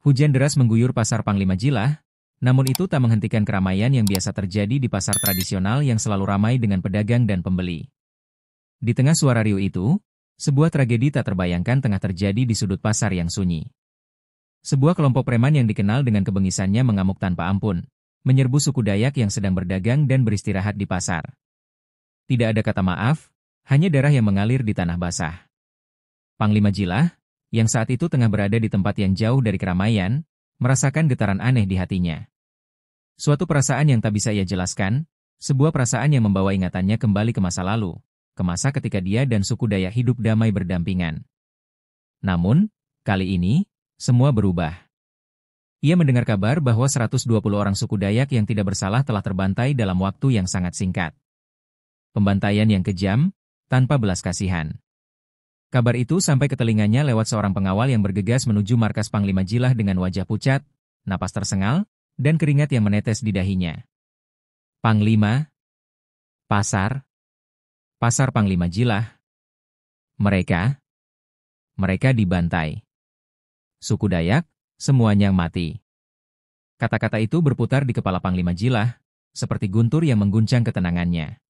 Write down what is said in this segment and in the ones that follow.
Hujan deras mengguyur pasar Panglima Jilah, namun itu tak menghentikan keramaian yang biasa terjadi di pasar tradisional yang selalu ramai dengan pedagang dan pembeli. Di tengah suara riuh itu, sebuah tragedi tak terbayangkan tengah terjadi di sudut pasar yang sunyi. Sebuah kelompok preman yang dikenal dengan kebengisannya mengamuk tanpa ampun, menyerbu suku Dayak yang sedang berdagang dan beristirahat di pasar. Tidak ada kata maaf, hanya darah yang mengalir di tanah basah. Panglima Jilah, yang saat itu tengah berada di tempat yang jauh dari keramaian, merasakan getaran aneh di hatinya. Suatu perasaan yang tak bisa ia jelaskan, sebuah perasaan yang membawa ingatannya kembali ke masa lalu, ke masa ketika dia dan suku Dayak hidup damai berdampingan. Namun, kali ini, semua berubah. Ia mendengar kabar bahwa 120 orang suku Dayak yang tidak bersalah telah terbantai dalam waktu yang sangat singkat. Pembantaian yang kejam, tanpa belas kasihan. Kabar itu sampai ke telinganya lewat seorang pengawal yang bergegas menuju markas Panglima Jilah dengan wajah pucat, napas tersengal, dan keringat yang menetes di dahinya. Panglima, pasar Panglima Jilah. Mereka dibantai. Suku Dayak, semuanya mati. Kata-kata itu berputar di kepala Panglima Jilah, seperti guntur yang mengguncang ketenangannya.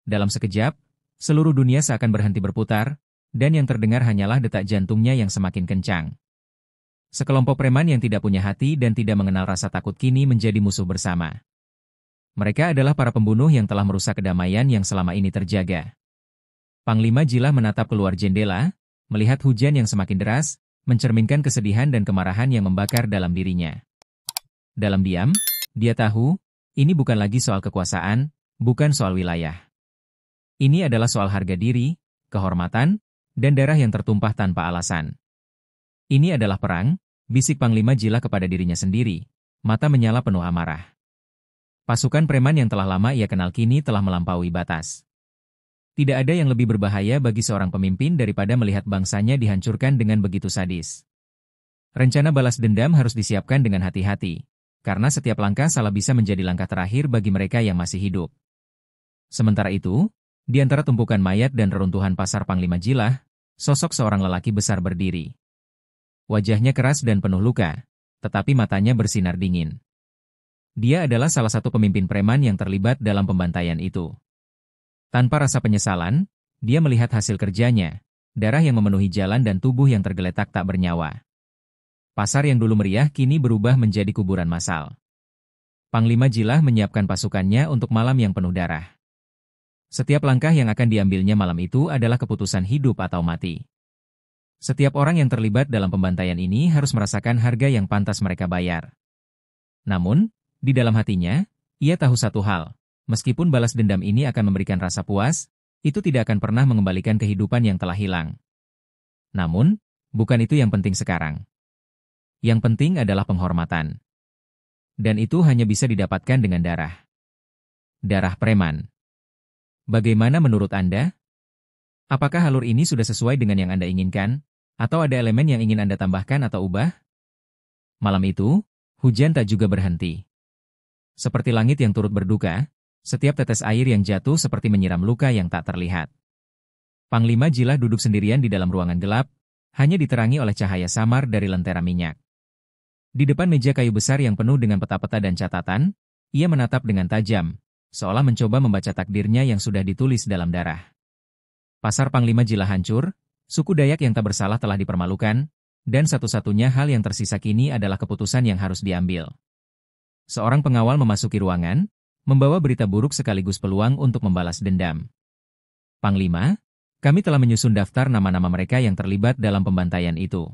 Dalam sekejap, seluruh dunia seakan berhenti berputar, dan yang terdengar hanyalah detak jantungnya yang semakin kencang. Sekelompok preman yang tidak punya hati dan tidak mengenal rasa takut kini menjadi musuh bersama. Mereka adalah para pembunuh yang telah merusak kedamaian yang selama ini terjaga. Panglima Jilah menatap keluar jendela, melihat hujan yang semakin deras, mencerminkan kesedihan dan kemarahan yang membakar dalam dirinya. Dalam diam, dia tahu, ini bukan lagi soal kekuasaan, bukan soal wilayah. Ini adalah soal harga diri, kehormatan, dan darah yang tertumpah tanpa alasan. Ini adalah perang, bisik Panglima Jilah kepada dirinya sendiri, mata menyala penuh amarah. Pasukan preman yang telah lama ia kenal kini telah melampaui batas. Tidak ada yang lebih berbahaya bagi seorang pemimpin daripada melihat bangsanya dihancurkan dengan begitu sadis. Rencana balas dendam harus disiapkan dengan hati-hati, karena setiap langkah salah bisa menjadi langkah terakhir bagi mereka yang masih hidup. Sementara itu, di antara tumpukan mayat dan reruntuhan pasar Panglima Jilah, sosok seorang lelaki besar berdiri. Wajahnya keras dan penuh luka, tetapi matanya bersinar dingin. Dia adalah salah satu pemimpin preman yang terlibat dalam pembantaian itu. Tanpa rasa penyesalan, dia melihat hasil kerjanya, darah yang memenuhi jalan dan tubuh yang tergeletak tak bernyawa. Pasar yang dulu meriah kini berubah menjadi kuburan massal. Panglima Jilah menyiapkan pasukannya untuk malam yang penuh darah. Setiap langkah yang akan diambilnya malam itu adalah keputusan hidup atau mati. Setiap orang yang terlibat dalam pembantaian ini harus merasakan harga yang pantas mereka bayar. Namun, di dalam hatinya, ia tahu satu hal, meskipun balas dendam ini akan memberikan rasa puas, itu tidak akan pernah mengembalikan kehidupan yang telah hilang. Namun, bukan itu yang penting sekarang. Yang penting adalah penghormatan. Dan itu hanya bisa didapatkan dengan darah. Darah preman. Bagaimana menurut Anda? Apakah alur ini sudah sesuai dengan yang Anda inginkan? Atau ada elemen yang ingin Anda tambahkan atau ubah? Malam itu, hujan tak juga berhenti. Seperti langit yang turut berduka, setiap tetes air yang jatuh seperti menyiram luka yang tak terlihat. Panglima Jilah duduk sendirian di dalam ruangan gelap, hanya diterangi oleh cahaya samar dari lentera minyak. Di depan meja kayu besar yang penuh dengan peta-peta dan catatan, ia menatap dengan tajam, seolah mencoba membaca takdirnya yang sudah ditulis dalam darah. Pasar Panglima Jilah hancur, suku Dayak yang tak bersalah telah dipermalukan, dan satu-satunya hal yang tersisa kini adalah keputusan yang harus diambil. Seorang pengawal memasuki ruangan, membawa berita buruk sekaligus peluang untuk membalas dendam. Panglima, kami telah menyusun daftar nama-nama mereka yang terlibat dalam pembantaian itu.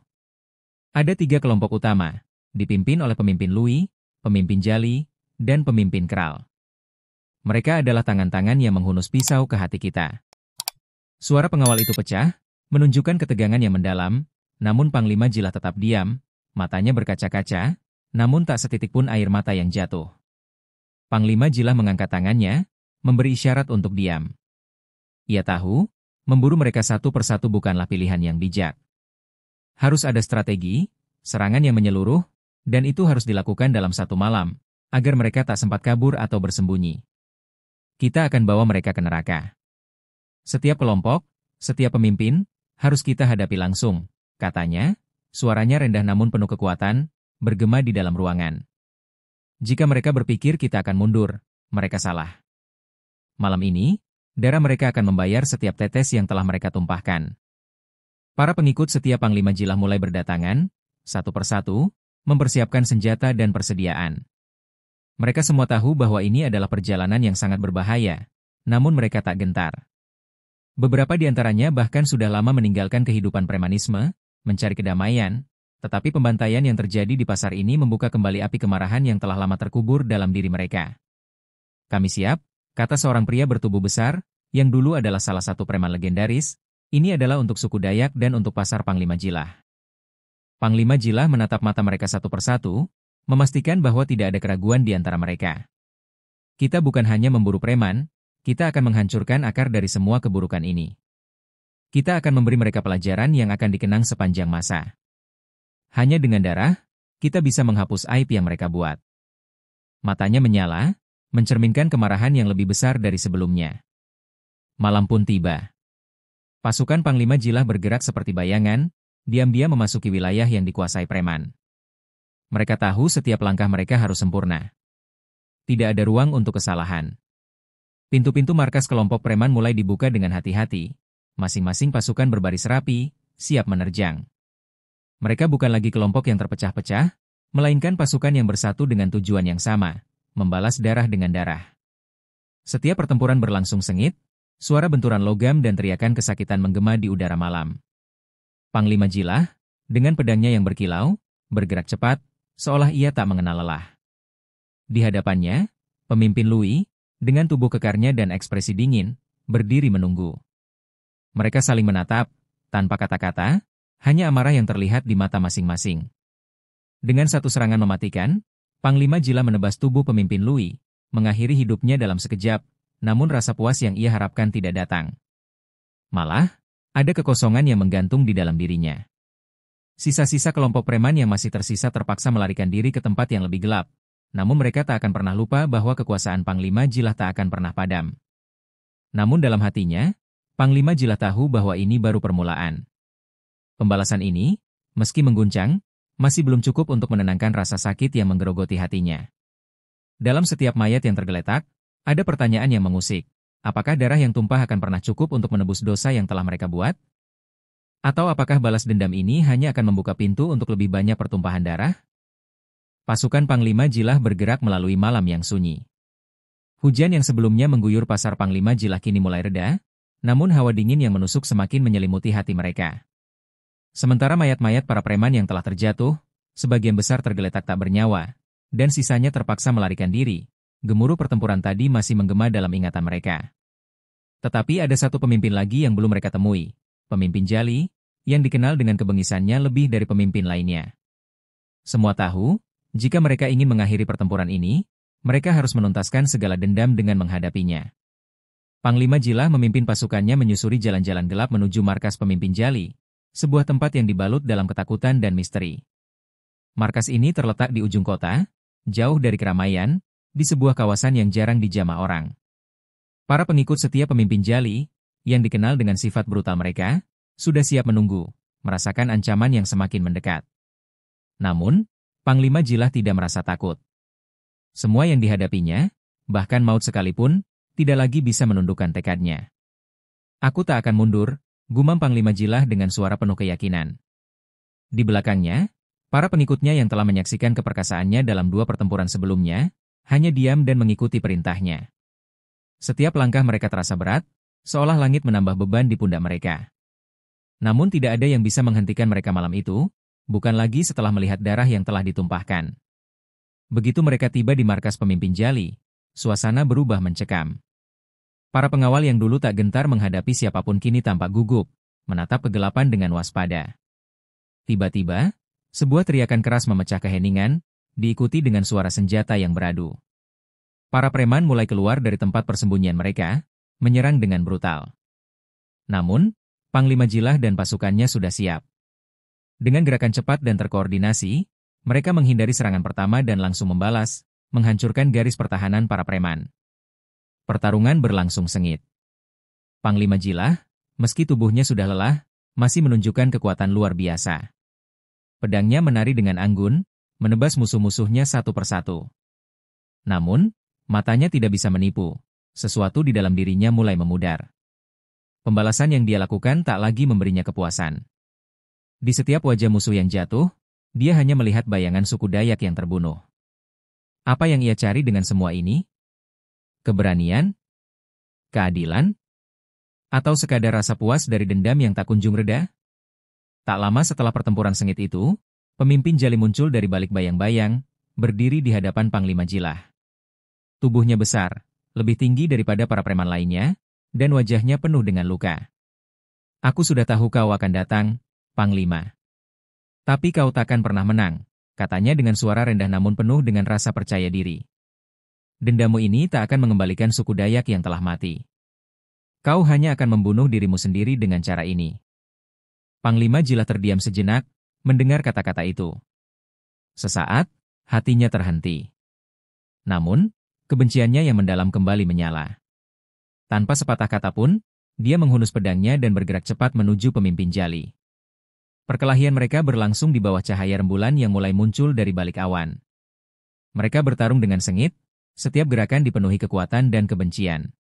Ada 3 kelompok utama, dipimpin oleh pemimpin Lui, pemimpin Jali, dan pemimpin Kral. Mereka adalah tangan-tangan yang menghunus pisau ke hati kita. Suara pengawal itu pecah, menunjukkan ketegangan yang mendalam, namun Panglima Jilah tetap diam, matanya berkaca-kaca, namun tak setitik pun air mata yang jatuh. Panglima Jilah mengangkat tangannya, memberi isyarat untuk diam. Ia tahu, memburu mereka satu persatu bukanlah pilihan yang bijak. Harus ada strategi, serangan yang menyeluruh, dan itu harus dilakukan dalam satu malam, agar mereka tak sempat kabur atau bersembunyi. Kita akan bawa mereka ke neraka. Setiap kelompok, setiap pemimpin, harus kita hadapi langsung, katanya, suaranya rendah namun penuh kekuatan, bergema di dalam ruangan. Jika mereka berpikir kita akan mundur, mereka salah. Malam ini, darah mereka akan membayar setiap tetes yang telah mereka tumpahkan. Para pengikut setiap Panglima Jilah mulai berdatangan, satu persatu, mempersiapkan senjata dan persediaan. Mereka semua tahu bahwa ini adalah perjalanan yang sangat berbahaya, namun mereka tak gentar. Beberapa di antaranya bahkan sudah lama meninggalkan kehidupan premanisme, mencari kedamaian, tetapi pembantaian yang terjadi di pasar ini membuka kembali api kemarahan yang telah lama terkubur dalam diri mereka. "Kami siap," kata seorang pria bertubuh besar, yang dulu adalah salah satu preman legendaris. "Ini adalah untuk suku Dayak dan untuk pasar Panglima Jilah." Panglima Jilah menatap mata mereka satu persatu, memastikan bahwa tidak ada keraguan di antara mereka. "Kita bukan hanya memburu preman, kita akan menghancurkan akar dari semua keburukan ini. Kita akan memberi mereka pelajaran yang akan dikenang sepanjang masa. Hanya dengan darah, kita bisa menghapus aib yang mereka buat." Matanya menyala, mencerminkan kemarahan yang lebih besar dari sebelumnya. Malam pun tiba. Pasukan Panglima Jilah bergerak seperti bayangan, diam-diam memasuki wilayah yang dikuasai preman. Mereka tahu setiap langkah mereka harus sempurna. Tidak ada ruang untuk kesalahan. Pintu-pintu markas kelompok preman mulai dibuka dengan hati-hati. Masing-masing pasukan berbaris rapi, siap menerjang. Mereka bukan lagi kelompok yang terpecah-pecah, melainkan pasukan yang bersatu dengan tujuan yang sama, membalas darah dengan darah. Setiap pertempuran berlangsung sengit, suara benturan logam dan teriakan kesakitan menggema di udara malam. Panglima Jilah, dengan pedangnya yang berkilau, bergerak cepat, seolah ia tak mengenal lelah. Di hadapannya, pemimpin Lui, dengan tubuh kekarnya dan ekspresi dingin, berdiri menunggu. Mereka saling menatap, tanpa kata-kata, hanya amarah yang terlihat di mata masing-masing. Dengan satu serangan mematikan, Panglima Jilah menebas tubuh pemimpin Lui, mengakhiri hidupnya dalam sekejap, namun rasa puas yang ia harapkan tidak datang. Malah, ada kekosongan yang menggantung di dalam dirinya. Sisa-sisa kelompok preman yang masih tersisa terpaksa melarikan diri ke tempat yang lebih gelap, namun mereka tak akan pernah lupa bahwa kekuasaan Panglima Jilah tak akan pernah padam. Namun dalam hatinya, Panglima Jilah tahu bahwa ini baru permulaan. Pembalasan ini, meski mengguncang, masih belum cukup untuk menenangkan rasa sakit yang menggerogoti hatinya. Dalam setiap mayat yang tergeletak, ada pertanyaan yang mengusik. Apakah darah yang tumpah akan pernah cukup untuk menebus dosa yang telah mereka buat? Atau apakah balas dendam ini hanya akan membuka pintu untuk lebih banyak pertumpahan darah? Pasukan Panglima Jilah bergerak melalui malam yang sunyi. Hujan yang sebelumnya mengguyur pasar Panglima Jilah kini mulai reda, namun hawa dingin yang menusuk semakin menyelimuti hati mereka. Sementara mayat-mayat para preman yang telah terjatuh, sebagian besar tergeletak tak bernyawa, dan sisanya terpaksa melarikan diri. Gemuruh pertempuran tadi masih menggema dalam ingatan mereka. Tetapi ada satu pemimpin lagi yang belum mereka temui, pemimpin Jali, yang dikenal dengan kebengisannya lebih dari pemimpin lainnya. Semua tahu, jika mereka ingin mengakhiri pertempuran ini, mereka harus menuntaskan segala dendam dengan menghadapinya. Panglima Jilah memimpin pasukannya menyusuri jalan-jalan gelap menuju markas pemimpin Jali, sebuah tempat yang dibalut dalam ketakutan dan misteri. Markas ini terletak di ujung kota, jauh dari keramaian, di sebuah kawasan yang jarang dijamah orang. Para pengikut setia pemimpin Jali, yang dikenal dengan sifat brutal mereka, sudah siap menunggu, merasakan ancaman yang semakin mendekat. Namun, Panglima Jilah tidak merasa takut. Semua yang dihadapinya, bahkan maut sekalipun, tidak lagi bisa menundukkan tekadnya. "Aku tak akan mundur," gumam Panglima Jilah dengan suara penuh keyakinan. Di belakangnya, para pengikutnya yang telah menyaksikan keperkasaannya dalam dua pertempuran sebelumnya, hanya diam dan mengikuti perintahnya. Setiap langkah mereka terasa berat, seolah langit menambah beban di pundak mereka. Namun tidak ada yang bisa menghentikan mereka malam itu, bukan lagi setelah melihat darah yang telah ditumpahkan. Begitu mereka tiba di markas pemimpin Jali, suasana berubah mencekam. Para pengawal yang dulu tak gentar menghadapi siapapun kini tampak gugup, menatap kegelapan dengan waspada. Tiba-tiba, sebuah teriakan keras memecah keheningan, diikuti dengan suara senjata yang beradu. Para preman mulai keluar dari tempat persembunyian mereka, menyerang dengan brutal. Namun, Panglima Jilah dan pasukannya sudah siap. Dengan gerakan cepat dan terkoordinasi, mereka menghindari serangan pertama dan langsung membalas, menghancurkan garis pertahanan para preman. Pertarungan berlangsung sengit. Panglima Jilah, meski tubuhnya sudah lelah, masih menunjukkan kekuatan luar biasa. Pedangnya menari dengan anggun, menebas musuh-musuhnya satu persatu. Namun, matanya tidak bisa menipu. Sesuatu di dalam dirinya mulai memudar. Pembalasan yang dia lakukan tak lagi memberinya kepuasan. Di setiap wajah musuh yang jatuh, dia hanya melihat bayangan suku Dayak yang terbunuh. Apa yang ia cari dengan semua ini? Keberanian? Keadilan? Atau sekadar rasa puas dari dendam yang tak kunjung reda? Tak lama setelah pertempuran sengit itu, pemimpin Jali muncul dari balik bayang-bayang, berdiri di hadapan Panglima Jilah. Tubuhnya besar, lebih tinggi daripada para preman lainnya, dan wajahnya penuh dengan luka. Aku sudah tahu kau akan datang, Panglima. Tapi kau takkan pernah menang, katanya dengan suara rendah namun penuh dengan rasa percaya diri. Dendamu ini tak akan mengembalikan suku Dayak yang telah mati. Kau hanya akan membunuh dirimu sendiri dengan cara ini. Panglima Jilah terdiam sejenak, mendengar kata-kata itu. Sesaat, hatinya terhenti. Namun, kebenciannya yang mendalam kembali menyala. Tanpa sepatah kata pun, dia menghunus pedangnya dan bergerak cepat menuju pemimpin Jali. Perkelahian mereka berlangsung di bawah cahaya rembulan yang mulai muncul dari balik awan. Mereka bertarung dengan sengit, setiap gerakan dipenuhi kekuatan dan kebencian.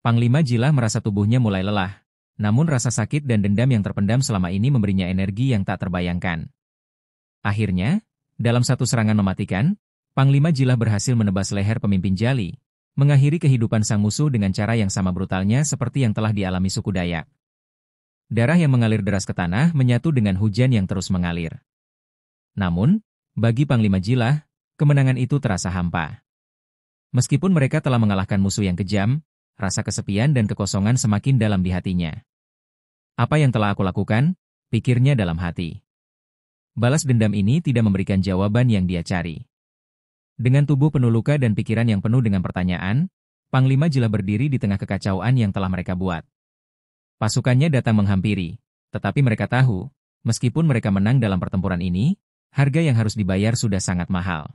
Panglima Jilah merasa tubuhnya mulai lelah, namun rasa sakit dan dendam yang terpendam selama ini memberinya energi yang tak terbayangkan. Akhirnya, dalam satu serangan mematikan, Panglima Jilah berhasil menebas leher pemimpin Jali, mengakhiri kehidupan sang musuh dengan cara yang sama brutalnya seperti yang telah dialami suku Dayak. Darah yang mengalir deras ke tanah menyatu dengan hujan yang terus mengalir. Namun, bagi Panglima Jilah, kemenangan itu terasa hampa. Meskipun mereka telah mengalahkan musuh yang kejam, rasa kesepian dan kekosongan semakin dalam di hatinya. Apa yang telah aku lakukan? Pikirnya dalam hati. Balas dendam ini tidak memberikan jawaban yang dia cari. Dengan tubuh penuh luka dan pikiran yang penuh dengan pertanyaan, Panglima Jilah berdiri di tengah kekacauan yang telah mereka buat. Pasukannya datang menghampiri, tetapi mereka tahu, meskipun mereka menang dalam pertempuran ini, harga yang harus dibayar sudah sangat mahal.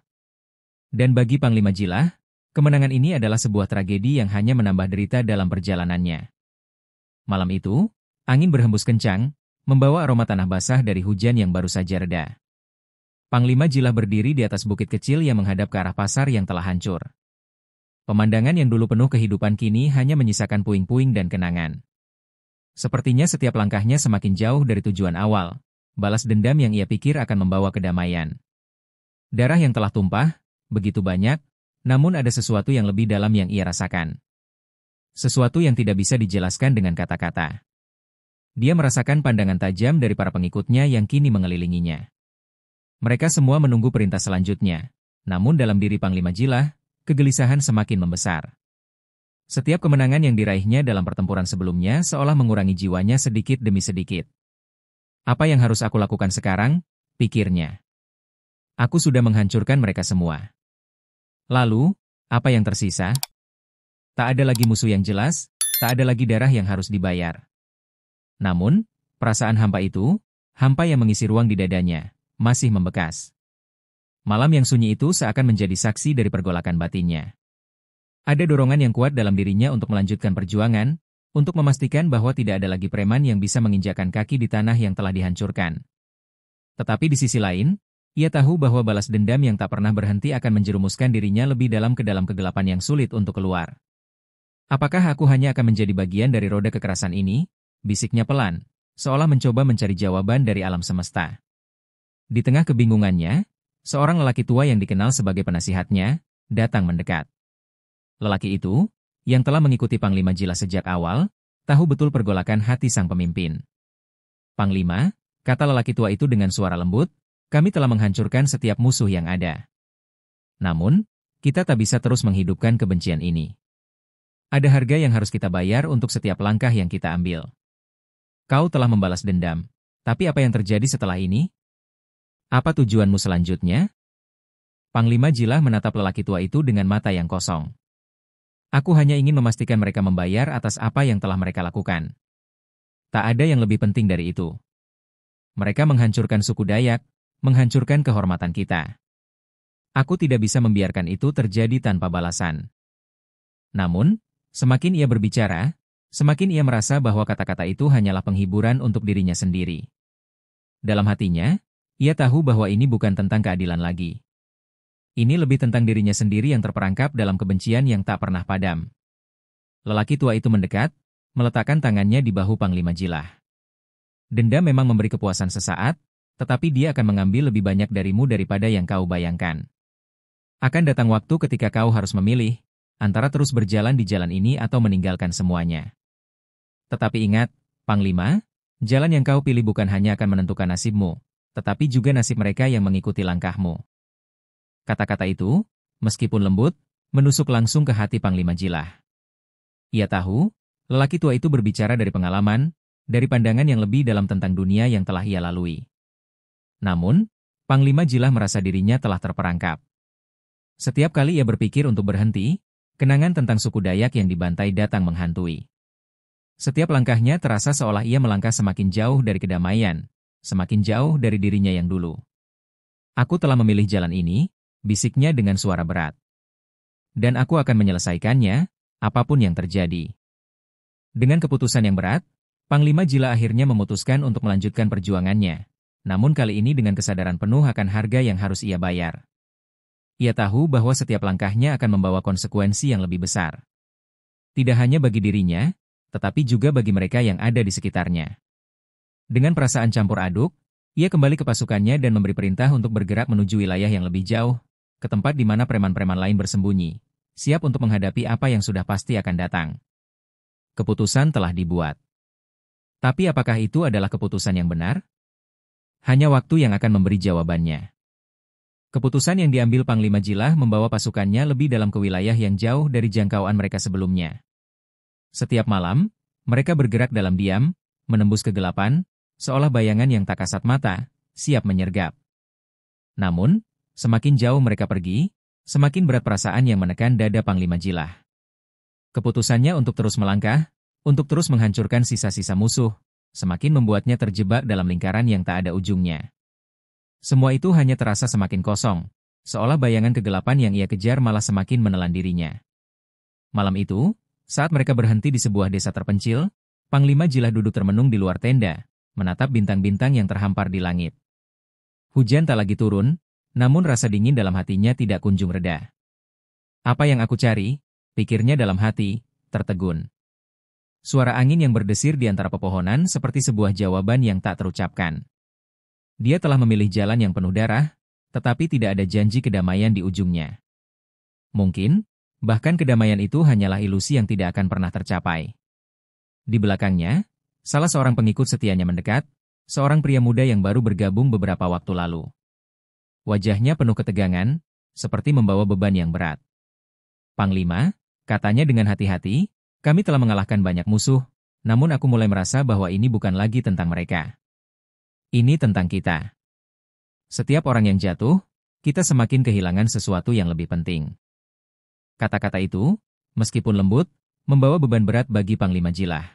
Dan bagi Panglima Jilah, kemenangan ini adalah sebuah tragedi yang hanya menambah derita dalam perjalanannya. Malam itu, angin berhembus kencang, membawa aroma tanah basah dari hujan yang baru saja reda. Panglima Jilah berdiri di atas bukit kecil yang menghadap ke arah pasar yang telah hancur. Pemandangan yang dulu penuh kehidupan kini hanya menyisakan puing-puing dan kenangan. Sepertinya setiap langkahnya semakin jauh dari tujuan awal, balas dendam yang ia pikir akan membawa kedamaian. Darah yang telah tumpah, begitu banyak, namun ada sesuatu yang lebih dalam yang ia rasakan. Sesuatu yang tidak bisa dijelaskan dengan kata-kata. Dia merasakan pandangan tajam dari para pengikutnya yang kini mengelilinginya. Mereka semua menunggu perintah selanjutnya, namun dalam diri Panglima Jilah, kegelisahan semakin membesar. Setiap kemenangan yang diraihnya dalam pertempuran sebelumnya seolah mengurangi jiwanya sedikit demi sedikit. Apa yang harus aku lakukan sekarang? Pikirnya. Aku sudah menghancurkan mereka semua. Lalu, apa yang tersisa? Tak ada lagi musuh yang jelas, tak ada lagi darah yang harus dibayar. Namun, perasaan hampa itu, hampa yang mengisi ruang di dadanya, masih membekas. Malam yang sunyi itu seakan menjadi saksi dari pergolakan batinnya. Ada dorongan yang kuat dalam dirinya untuk melanjutkan perjuangan, untuk memastikan bahwa tidak ada lagi preman yang bisa menginjakan kaki di tanah yang telah dihancurkan. Tetapi di sisi lain, ia tahu bahwa balas dendam yang tak pernah berhenti akan menjerumuskan dirinya lebih dalam ke dalam kegelapan yang sulit untuk keluar. Apakah aku hanya akan menjadi bagian dari roda kekerasan ini? Bisiknya pelan, seolah mencoba mencari jawaban dari alam semesta. Di tengah kebingungannya, seorang lelaki tua yang dikenal sebagai penasihatnya, datang mendekat. Lelaki itu, yang telah mengikuti Panglima Jilah sejak awal, tahu betul pergolakan hati sang pemimpin. Panglima, kata lelaki tua itu dengan suara lembut, kami telah menghancurkan setiap musuh yang ada. Namun, kita tak bisa terus menghidupkan kebencian ini. Ada harga yang harus kita bayar untuk setiap langkah yang kita ambil. Kau telah membalas dendam, tapi apa yang terjadi setelah ini? Apa tujuanmu selanjutnya? Panglima Jilah menatap lelaki tua itu dengan mata yang kosong. Aku hanya ingin memastikan mereka membayar atas apa yang telah mereka lakukan. Tak ada yang lebih penting dari itu. Mereka menghancurkan suku Dayak, menghancurkan kehormatan kita. Aku tidak bisa membiarkan itu terjadi tanpa balasan. Namun, semakin ia berbicara, semakin ia merasa bahwa kata-kata itu hanyalah penghiburan untuk dirinya sendiri. Dalam hatinya, Ia tahu bahwa ini bukan tentang keadilan lagi. Ini lebih tentang dirinya sendiri yang terperangkap dalam kebencian yang tak pernah padam. Lelaki tua itu mendekat, meletakkan tangannya di bahu Panglima Jilah. Dendam memang memberi kepuasan sesaat, tetapi dia akan mengambil lebih banyak darimu daripada yang kau bayangkan. Akan datang waktu ketika kau harus memilih, antara terus berjalan di jalan ini atau meninggalkan semuanya. Tetapi ingat, Panglima, jalan yang kau pilih bukan hanya akan menentukan nasibmu, tetapi juga nasib mereka yang mengikuti langkahmu. Kata-kata itu, meskipun lembut, menusuk langsung ke hati Panglima Jilah. Ia tahu, lelaki tua itu berbicara dari pengalaman, dari pandangan yang lebih dalam tentang dunia yang telah ia lalui. Namun, Panglima Jilah merasa dirinya telah terperangkap. Setiap kali ia berpikir untuk berhenti, kenangan tentang suku Dayak yang dibantai datang menghantui. Setiap langkahnya terasa seolah ia melangkah semakin jauh dari kedamaian, semakin jauh dari dirinya yang dulu. Aku telah memilih jalan ini, bisiknya dengan suara berat. Dan aku akan menyelesaikannya, apapun yang terjadi. Dengan keputusan yang berat, Panglima Jilah akhirnya memutuskan untuk melanjutkan perjuangannya, namun kali ini dengan kesadaran penuh akan harga yang harus ia bayar. Ia tahu bahwa setiap langkahnya akan membawa konsekuensi yang lebih besar. Tidak hanya bagi dirinya, tetapi juga bagi mereka yang ada di sekitarnya. Dengan perasaan campur aduk, ia kembali ke pasukannya dan memberi perintah untuk bergerak menuju wilayah yang lebih jauh, ke tempat di mana preman-preman lain bersembunyi, siap untuk menghadapi apa yang sudah pasti akan datang. Keputusan telah dibuat. Tapi apakah itu adalah keputusan yang benar? Hanya waktu yang akan memberi jawabannya. Keputusan yang diambil Panglima Jilah membawa pasukannya lebih dalam ke wilayah yang jauh dari jangkauan mereka sebelumnya. Setiap malam, mereka bergerak dalam diam, menembus kegelapan, seolah bayangan yang tak kasat mata, siap menyergap. Namun, semakin jauh mereka pergi, semakin berat perasaan yang menekan dada Panglima Jilah. Keputusannya untuk terus melangkah, untuk terus menghancurkan sisa-sisa musuh, semakin membuatnya terjebak dalam lingkaran yang tak ada ujungnya. Semua itu hanya terasa semakin kosong, seolah bayangan kegelapan yang ia kejar malah semakin menelan dirinya. Malam itu, saat mereka berhenti di sebuah desa terpencil, Panglima Jilah duduk termenung di luar tenda, menatap bintang-bintang yang terhampar di langit. Hujan tak lagi turun, namun rasa dingin dalam hatinya tidak kunjung reda. Apa yang aku cari? Pikirnya dalam hati, tertegun. Suara angin yang berdesir di antara pepohonan seperti sebuah jawaban yang tak terucapkan. Dia telah memilih jalan yang penuh darah, tetapi tidak ada janji kedamaian di ujungnya. Mungkin, bahkan kedamaian itu hanyalah ilusi yang tidak akan pernah tercapai. Di belakangnya, salah seorang pengikut setianya mendekat, seorang pria muda yang baru bergabung beberapa waktu lalu. Wajahnya penuh ketegangan, seperti membawa beban yang berat. Panglima, katanya dengan hati-hati, kami telah mengalahkan banyak musuh, namun aku mulai merasa bahwa ini bukan lagi tentang mereka. Ini tentang kita. Setiap orang yang jatuh, kita semakin kehilangan sesuatu yang lebih penting. Kata-kata itu, meskipun lembut, membawa beban berat bagi Panglima Jilah.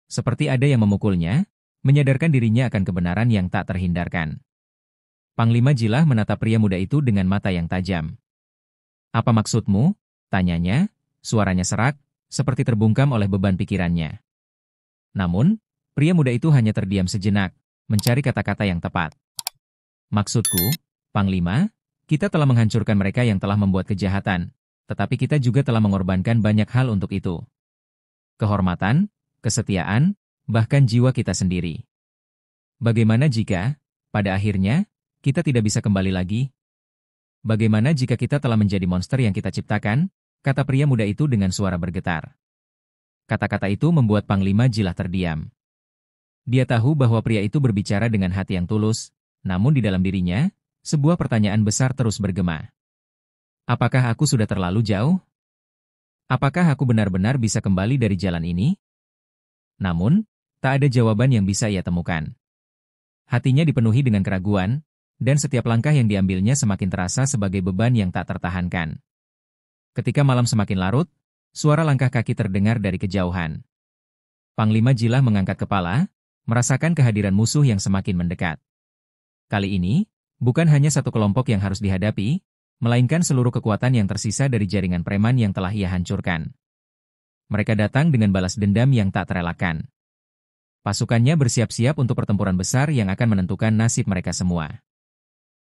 Seperti ada yang memukulnya, menyadarkan dirinya akan kebenaran yang tak terhindarkan. Panglima Jilah menatap pria muda itu dengan mata yang tajam. "Apa maksudmu?" tanyanya, suaranya serak, seperti terbungkam oleh beban pikirannya. Namun, pria muda itu hanya terdiam sejenak, mencari kata-kata yang tepat. "Maksudku, Panglima, kita telah menghancurkan mereka yang telah membuat kejahatan, tetapi kita juga telah mengorbankan banyak hal untuk itu. Kehormatan, kesetiaan, bahkan jiwa kita sendiri. Bagaimana jika, pada akhirnya, kita tidak bisa kembali lagi? Bagaimana jika kita telah menjadi monster yang kita ciptakan?" kata pria muda itu dengan suara bergetar. Kata-kata itu membuat Panglima Jilah terdiam. Dia tahu bahwa pria itu berbicara dengan hati yang tulus, namun di dalam dirinya, sebuah pertanyaan besar terus bergema. Apakah aku sudah terlalu jauh? Apakah aku benar-benar bisa kembali dari jalan ini? Namun, tak ada jawaban yang bisa ia temukan. Hatinya dipenuhi dengan keraguan, dan setiap langkah yang diambilnya semakin terasa sebagai beban yang tak tertahankan. Ketika malam semakin larut, suara langkah kaki terdengar dari kejauhan. Panglima Jilah mengangkat kepala, merasakan kehadiran musuh yang semakin mendekat. Kali ini, bukan hanya satu kelompok yang harus dihadapi, melainkan seluruh kekuatan yang tersisa dari jaringan preman yang telah ia hancurkan. Mereka datang dengan balas dendam yang tak terelakkan. Pasukannya bersiap-siap untuk pertempuran besar yang akan menentukan nasib mereka semua.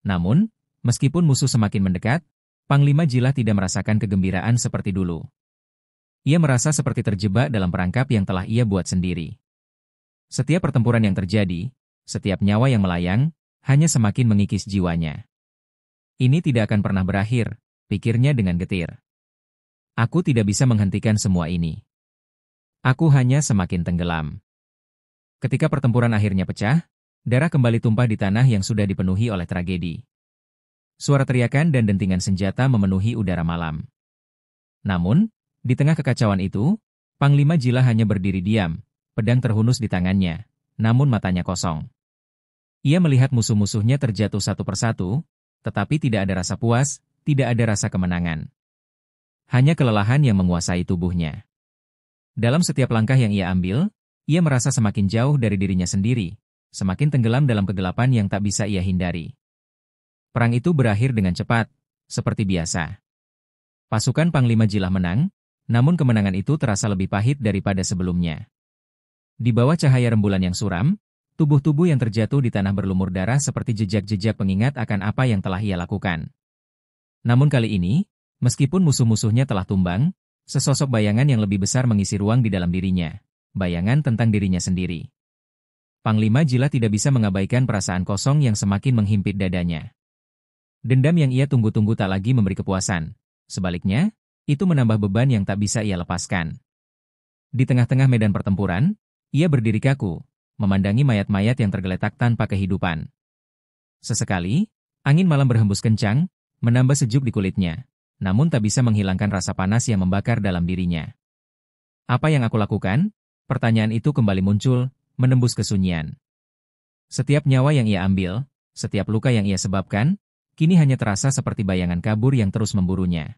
Namun, meskipun musuh semakin mendekat, Panglima Jilah tidak merasakan kegembiraan seperti dulu. Ia merasa seperti terjebak dalam perangkap yang telah ia buat sendiri. Setiap pertempuran yang terjadi, setiap nyawa yang melayang, hanya semakin mengikis jiwanya. Ini tidak akan pernah berakhir, pikirnya dengan getir. Aku tidak bisa menghentikan semua ini. Aku hanya semakin tenggelam. Ketika pertempuran akhirnya pecah, darah kembali tumpah di tanah yang sudah dipenuhi oleh tragedi. Suara teriakan dan dentingan senjata memenuhi udara malam. Namun, di tengah kekacauan itu, Panglima Jilah hanya berdiri diam, pedang terhunus di tangannya, namun matanya kosong. Ia melihat musuh-musuhnya terjatuh satu persatu, tetapi tidak ada rasa puas, tidak ada rasa kemenangan. Hanya kelelahan yang menguasai tubuhnya. Dalam setiap langkah yang ia ambil, ia merasa semakin jauh dari dirinya sendiri, semakin tenggelam dalam kegelapan yang tak bisa ia hindari. Perang itu berakhir dengan cepat, seperti biasa. Pasukan Panglima Jilah menang, namun kemenangan itu terasa lebih pahit daripada sebelumnya. Di bawah cahaya rembulan yang suram, tubuh-tubuh yang terjatuh di tanah berlumur darah seperti jejak-jejak pengingat akan apa yang telah ia lakukan. Namun kali ini, meskipun musuh-musuhnya telah tumbang, sesosok bayangan yang lebih besar mengisi ruang di dalam dirinya. Bayangan tentang dirinya sendiri. Panglima Jilah tidak bisa mengabaikan perasaan kosong yang semakin menghimpit dadanya. Dendam yang ia tunggu-tunggu tak lagi memberi kepuasan. Sebaliknya, itu menambah beban yang tak bisa ia lepaskan. Di tengah-tengah medan pertempuran, ia berdiri kaku, memandangi mayat-mayat yang tergeletak tanpa kehidupan. Sesekali, angin malam berhembus kencang, menambah sejuk di kulitnya, namun tak bisa menghilangkan rasa panas yang membakar dalam dirinya. Apa yang aku lakukan? Pertanyaan itu kembali muncul, menembus kesunyian. Setiap nyawa yang ia ambil, setiap luka yang ia sebabkan, kini hanya terasa seperti bayangan kabur yang terus memburunya.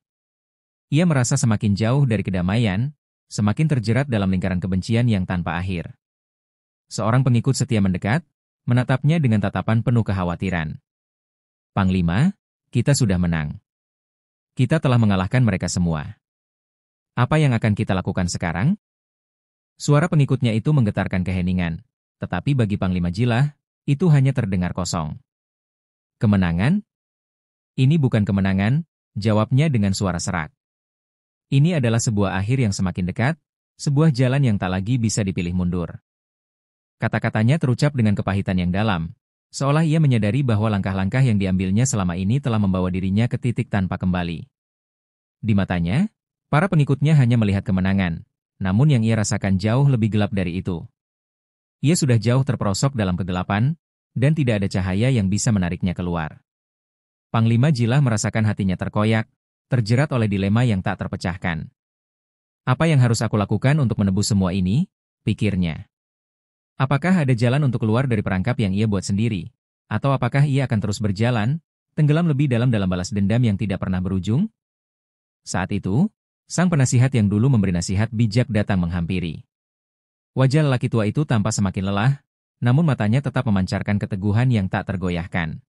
Ia merasa semakin jauh dari kedamaian, semakin terjerat dalam lingkaran kebencian yang tanpa akhir. Seorang pengikut setia mendekat, menatapnya dengan tatapan penuh kekhawatiran. Panglima, kita sudah menang. Kita telah mengalahkan mereka semua. Apa yang akan kita lakukan sekarang? Suara pengikutnya itu menggetarkan keheningan, tetapi bagi Panglima Jilah, itu hanya terdengar kosong. Kemenangan? Ini bukan kemenangan, jawabnya dengan suara serak. Ini adalah sebuah akhir yang semakin dekat, sebuah jalan yang tak lagi bisa dipilih mundur. Kata-katanya terucap dengan kepahitan yang dalam, seolah ia menyadari bahwa langkah-langkah yang diambilnya selama ini telah membawa dirinya ke titik tanpa kembali. Di matanya, para pengikutnya hanya melihat kemenangan, namun yang ia rasakan jauh lebih gelap dari itu. Ia sudah jauh terperosok dalam kegelapan, dan tidak ada cahaya yang bisa menariknya keluar. Panglima Jilah merasakan hatinya terkoyak, terjerat oleh dilema yang tak terpecahkan. Apa yang harus aku lakukan untuk menebus semua ini? Pikirnya. Apakah ada jalan untuk keluar dari perangkap yang ia buat sendiri? Atau apakah ia akan terus berjalan, tenggelam lebih dalam balas dendam yang tidak pernah berujung? Saat itu, sang penasihat yang dulu memberi nasihat bijak datang menghampiri. Wajah lelaki tua itu tampak semakin lelah, namun matanya tetap memancarkan keteguhan yang tak tergoyahkan.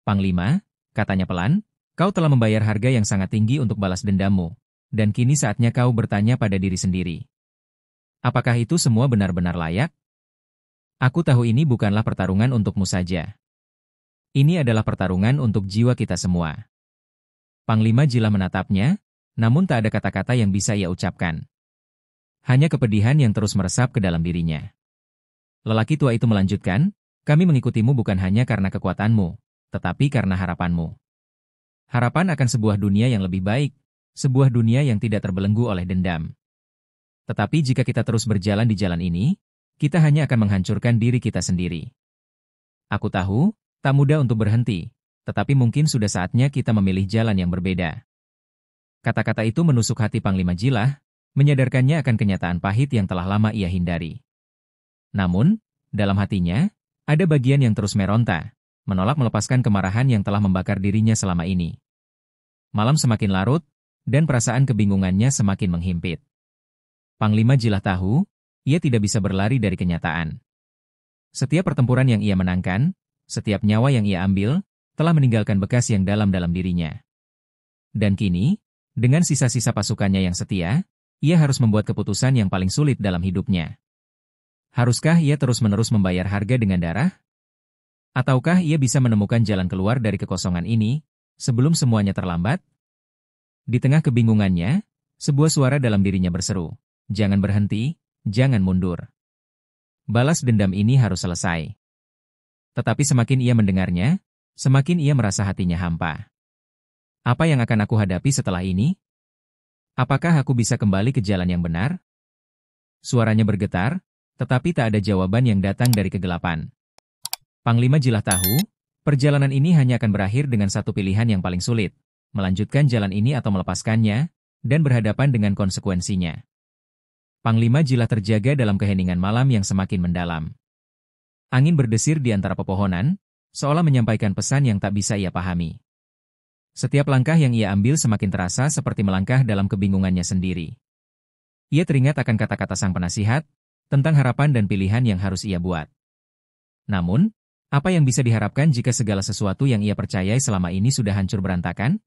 Panglima, katanya pelan, kau telah membayar harga yang sangat tinggi untuk balas dendammu, dan kini saatnya kau bertanya pada diri sendiri. Apakah itu semua benar-benar layak? Aku tahu ini bukanlah pertarungan untukmu saja. Ini adalah pertarungan untuk jiwa kita semua. Panglima Jilah menatapnya, namun tak ada kata-kata yang bisa ia ucapkan. Hanya kepedihan yang terus meresap ke dalam dirinya. Lelaki tua itu melanjutkan, kami mengikutimu bukan hanya karena kekuatanmu, tetapi karena harapanmu. Harapan akan sebuah dunia yang lebih baik, sebuah dunia yang tidak terbelenggu oleh dendam. Tetapi jika kita terus berjalan di jalan ini, kita hanya akan menghancurkan diri kita sendiri. Aku tahu, tak mudah untuk berhenti, tetapi mungkin sudah saatnya kita memilih jalan yang berbeda. Kata-kata itu menusuk hati Panglima Jilah, menyadarkannya akan kenyataan pahit yang telah lama ia hindari. Namun, dalam hatinya, ada bagian yang terus meronta, menolak melepaskan kemarahan yang telah membakar dirinya selama ini. Malam semakin larut, dan perasaan kebingungannya semakin menghimpit. Panglima Jilah tahu, ia tidak bisa berlari dari kenyataan. Setiap pertempuran yang ia menangkan, setiap nyawa yang ia ambil, telah meninggalkan bekas yang dalam-dalam dirinya. Dan kini, dengan sisa-sisa pasukannya yang setia, ia harus membuat keputusan yang paling sulit dalam hidupnya. Haruskah ia terus-menerus membayar harga dengan darah? Ataukah ia bisa menemukan jalan keluar dari kekosongan ini sebelum semuanya terlambat? Di tengah kebingungannya, sebuah suara dalam dirinya berseru, "Jangan berhenti, jangan mundur. Balas dendam ini harus selesai." Tetapi semakin ia mendengarnya, semakin ia merasa hatinya hampa. Apa yang akan aku hadapi setelah ini? Apakah aku bisa kembali ke jalan yang benar? Suaranya bergetar, tetapi tak ada jawaban yang datang dari kegelapan. Panglima Jilah tahu, perjalanan ini hanya akan berakhir dengan satu pilihan yang paling sulit, melanjutkan jalan ini atau melepaskannya, dan berhadapan dengan konsekuensinya. Panglima Jilah terjaga dalam keheningan malam yang semakin mendalam. Angin berdesir di antara pepohonan, seolah menyampaikan pesan yang tak bisa ia pahami. Setiap langkah yang ia ambil semakin terasa seperti melangkah dalam kebingungannya sendiri. Ia teringat akan kata-kata sang penasihat, tentang harapan dan pilihan yang harus ia buat. Namun, apa yang bisa diharapkan jika segala sesuatu yang ia percayai selama ini sudah hancur berantakan?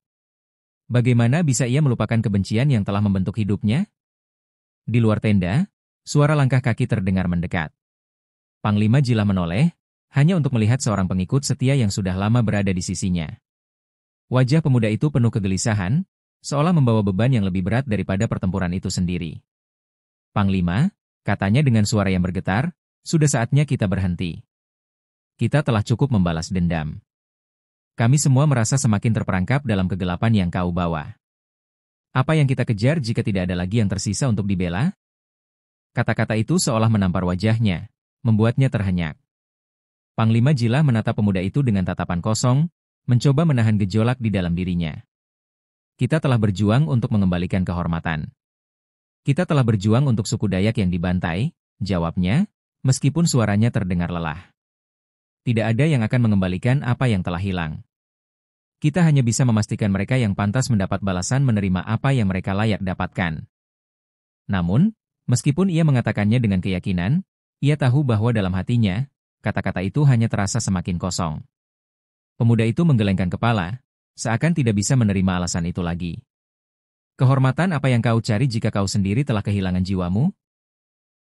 Bagaimana bisa ia melupakan kebencian yang telah membentuk hidupnya? Di luar tenda, suara langkah kaki terdengar mendekat. Panglima Jilah menoleh, hanya untuk melihat seorang pengikut setia yang sudah lama berada di sisinya. Wajah pemuda itu penuh kegelisahan, seolah membawa beban yang lebih berat daripada pertempuran itu sendiri. "Panglima," katanya dengan suara yang bergetar, "sudah saatnya kita berhenti. Kita telah cukup membalas dendam. Kami semua merasa semakin terperangkap dalam kegelapan yang kau bawa. Apa yang kita kejar jika tidak ada lagi yang tersisa untuk dibela?" Kata-kata itu seolah menampar wajahnya, membuatnya terhenyak. Panglima Jilah menatap pemuda itu dengan tatapan kosong, mencoba menahan gejolak di dalam dirinya. "Kita telah berjuang untuk mengembalikan kehormatan. Kita telah berjuang untuk suku Dayak yang dibantai," jawabnya, meskipun suaranya terdengar lelah. "Tidak ada yang akan mengembalikan apa yang telah hilang. Kita hanya bisa memastikan mereka yang pantas mendapat balasan menerima apa yang mereka layak dapatkan." Namun, meskipun ia mengatakannya dengan keyakinan, ia tahu bahwa dalam hatinya, kata-kata itu hanya terasa semakin kosong. Pemuda itu menggelengkan kepala, seakan tidak bisa menerima alasan itu lagi. "Kehormatan apa yang kau cari jika kau sendiri telah kehilangan jiwamu?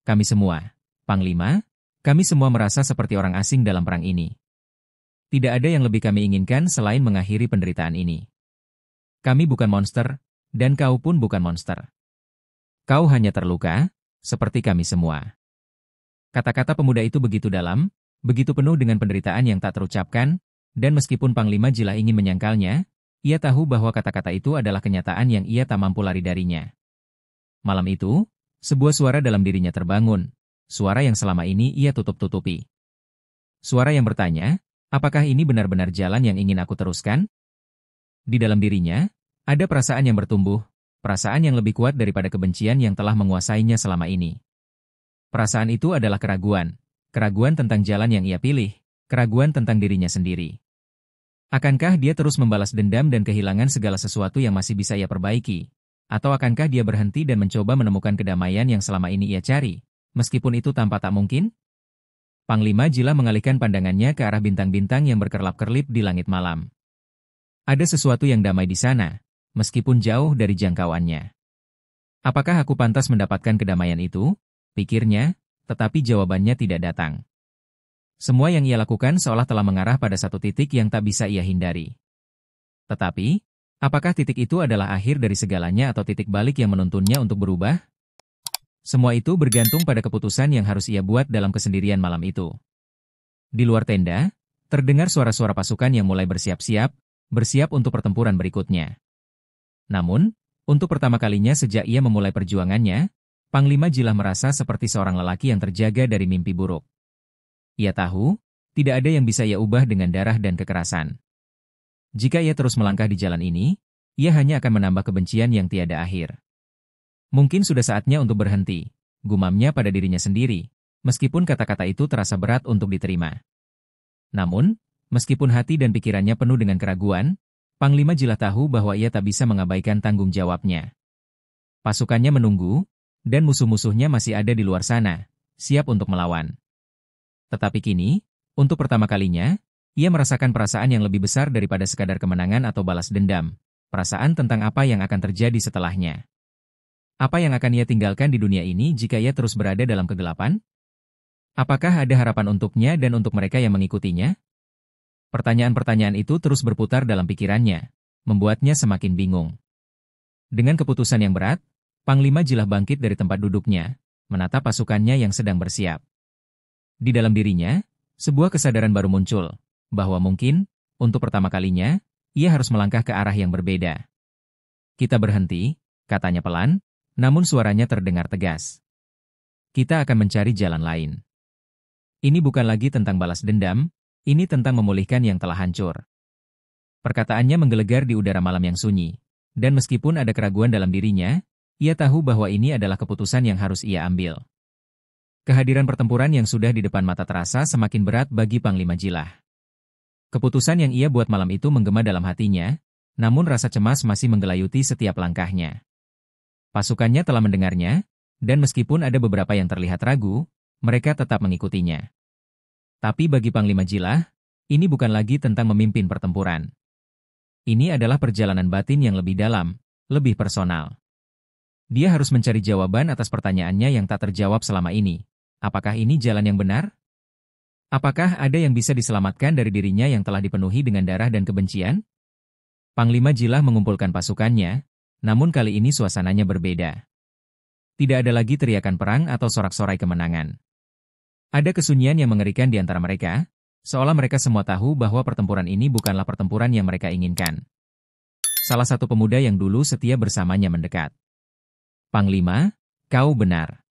Kami semua, Panglima, kami semua merasa seperti orang asing dalam perang ini. Tidak ada yang lebih kami inginkan selain mengakhiri penderitaan ini. Kami bukan monster, dan kau pun bukan monster. Kau hanya terluka, seperti kami semua." Kata-kata pemuda itu begitu dalam, begitu penuh dengan penderitaan yang tak terucapkan, dan meskipun Panglima Jilah ingin menyangkalnya, ia tahu bahwa kata-kata itu adalah kenyataan yang ia tak mampu lari darinya. Malam itu, sebuah suara dalam dirinya terbangun, suara yang selama ini ia tutup-tutupi. Suara yang bertanya, apakah ini benar-benar jalan yang ingin aku teruskan? Di dalam dirinya, ada perasaan yang bertumbuh, perasaan yang lebih kuat daripada kebencian yang telah menguasainya selama ini. Perasaan itu adalah keraguan, keraguan tentang jalan yang ia pilih, keraguan tentang dirinya sendiri. Akankah dia terus membalas dendam dan kehilangan segala sesuatu yang masih bisa ia perbaiki? Atau akankah dia berhenti dan mencoba menemukan kedamaian yang selama ini ia cari, meskipun itu tampak tak mungkin? Panglima Jilah mengalihkan pandangannya ke arah bintang-bintang yang berkerlap-kerlip di langit malam. Ada sesuatu yang damai di sana, meskipun jauh dari jangkauannya. Apakah aku pantas mendapatkan kedamaian itu? Pikirnya, tetapi jawabannya tidak datang. Semua yang ia lakukan seolah telah mengarah pada satu titik yang tak bisa ia hindari. Tetapi, apakah titik itu adalah akhir dari segalanya atau titik balik yang menuntunnya untuk berubah? Semua itu bergantung pada keputusan yang harus ia buat dalam kesendirian malam itu. Di luar tenda, terdengar suara-suara pasukan yang mulai bersiap-siap, bersiap untuk pertempuran berikutnya. Namun, untuk pertama kalinya sejak ia memulai perjuangannya, Panglima Jilah merasa seperti seorang lelaki yang terjaga dari mimpi buruk. Ia tahu, tidak ada yang bisa ia ubah dengan darah dan kekerasan. Jika ia terus melangkah di jalan ini, ia hanya akan menambah kebencian yang tiada akhir. Mungkin sudah saatnya untuk berhenti, gumamnya pada dirinya sendiri, meskipun kata-kata itu terasa berat untuk diterima. Namun, meskipun hati dan pikirannya penuh dengan keraguan, Panglima Jilah tahu bahwa ia tak bisa mengabaikan tanggung jawabnya. Pasukannya menunggu, dan musuh-musuhnya masih ada di luar sana, siap untuk melawan. Tetapi kini, untuk pertama kalinya, ia merasakan perasaan yang lebih besar daripada sekadar kemenangan atau balas dendam, perasaan tentang apa yang akan terjadi setelahnya. Apa yang akan ia tinggalkan di dunia ini jika ia terus berada dalam kegelapan? Apakah ada harapan untuknya dan untuk mereka yang mengikutinya? Pertanyaan-pertanyaan itu terus berputar dalam pikirannya, membuatnya semakin bingung. Dengan keputusan yang berat, Panglima Jilah bangkit dari tempat duduknya, menatap pasukannya yang sedang bersiap. Di dalam dirinya, sebuah kesadaran baru muncul, bahwa mungkin, untuk pertama kalinya, ia harus melangkah ke arah yang berbeda. Kita berhenti, katanya pelan, namun suaranya terdengar tegas. Kita akan mencari jalan lain. Ini bukan lagi tentang balas dendam, ini tentang memulihkan yang telah hancur. Perkataannya menggelegar di udara malam yang sunyi, dan meskipun ada keraguan dalam dirinya, ia tahu bahwa ini adalah keputusan yang harus ia ambil. Kehadiran pertempuran yang sudah di depan mata terasa semakin berat bagi Panglima Jilah. Keputusan yang ia buat malam itu menggema dalam hatinya, namun rasa cemas masih menggelayuti setiap langkahnya. Pasukannya telah mendengarnya, dan meskipun ada beberapa yang terlihat ragu, mereka tetap mengikutinya. Tapi bagi Panglima Jilah, ini bukan lagi tentang memimpin pertempuran. Ini adalah perjalanan batin yang lebih dalam, lebih personal. Dia harus mencari jawaban atas pertanyaannya yang tak terjawab selama ini. Apakah ini jalan yang benar? Apakah ada yang bisa diselamatkan dari dirinya yang telah dipenuhi dengan darah dan kebencian? Panglima Jilah mengumpulkan pasukannya, namun kali ini suasananya berbeda. Tidak ada lagi teriakan perang atau sorak-sorai kemenangan. Ada kesunyian yang mengerikan di antara mereka, seolah mereka semua tahu bahwa pertempuran ini bukanlah pertempuran yang mereka inginkan. Salah satu pemuda yang dulu setia bersamanya mendekat. Panglima, kau benar.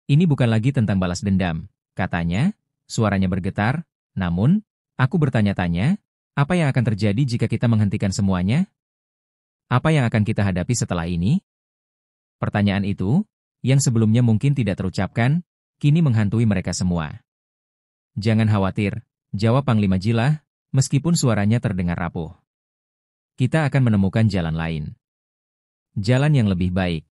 Ini bukan lagi tentang balas dendam, katanya, suaranya bergetar, namun, aku bertanya-tanya, apa yang akan terjadi jika kita menghentikan semuanya? Apa yang akan kita hadapi setelah ini? Pertanyaan itu, yang sebelumnya mungkin tidak terucapkan, kini menghantui mereka semua. Jangan khawatir, jawab Panglima Jilah, meskipun suaranya terdengar rapuh. Kita akan menemukan jalan lain. Jalan yang lebih baik.